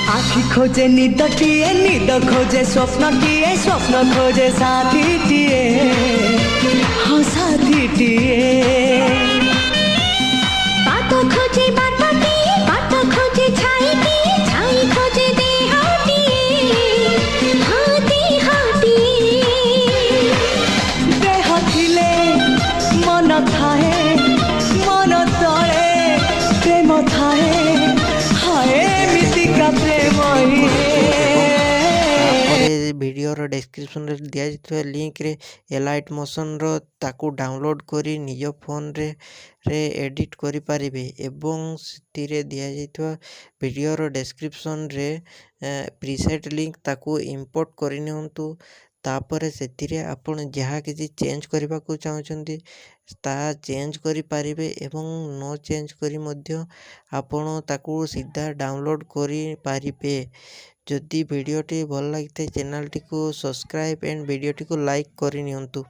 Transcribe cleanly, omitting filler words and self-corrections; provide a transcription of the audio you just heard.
आखि खोजे निदटिए निद खोजे स्वप्नटिए स्वप्न खोजे साथीटिए हाँ साथीटिए बात खोजे बाटटिए बाट खोजे छाईटिए छाई खोजे देहटिए हाँ देहटिए देह थिले मन थाए मन तले प्रेम थाए हाय मितिका प्रेम भिडियोर डिस्क्रिप्शन रे दिया जाइଥିବା लिंक रे एलाइट मोशन रो ताकू डाउनलोड करी निज फोन रे एडिट करि पारिबे एवं सितिरे दिया जाइଥିବା भिडियोर डिस्क्रिप्शन रे प्रीसेट लिंक ताकू इंपोर्ट करि नियंतु तापर सेतिरे आपण जहाँ किसी चेंज करबा को चाहउछंती ता चेंज करि पारिबे एवं नो चेंज करी मध्य आपण ताकू सीधा डाउनलोड करि पारिबे। जदि भिडियोटी भल लगी चैनल टी को सब्सक्राइब एंड भिडियोटी को लाइक करि नियंतु।